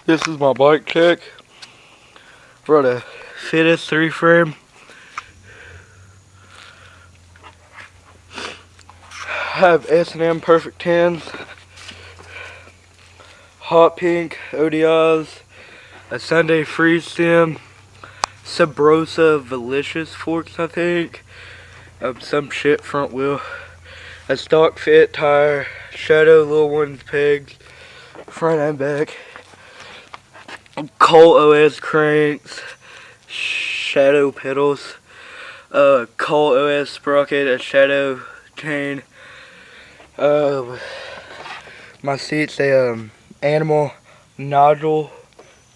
This is my bike check. Brought a fit S.3 frame. Have S&M Perfect 10s. Hot Pink ODIs. A Sunday Freeze Stem. Sabrosa Velicious forks, I think. Some shit front wheel. A stock fit tire. Shadow Little Ones pegs. Front and back. Colt OS cranks. Shadow pedals. Colt OS sprocket. A Shadow chain. My seat's a animal nodule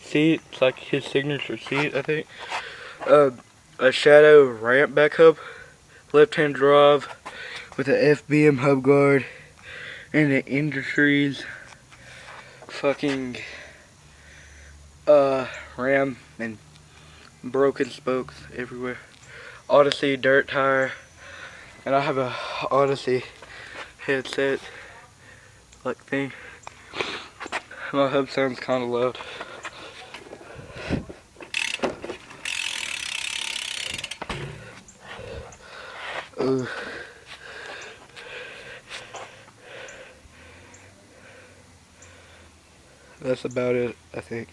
seat. It's like his signature seat, I think. A Shadow ramp backup, left-hand drive with a FBM hub guard, and the Industries fucking ram and broken spokes everywhere. Odyssey dirt tire, and I have a Odyssey headset like thing. My hub sounds kind of loud. That's about it, I think.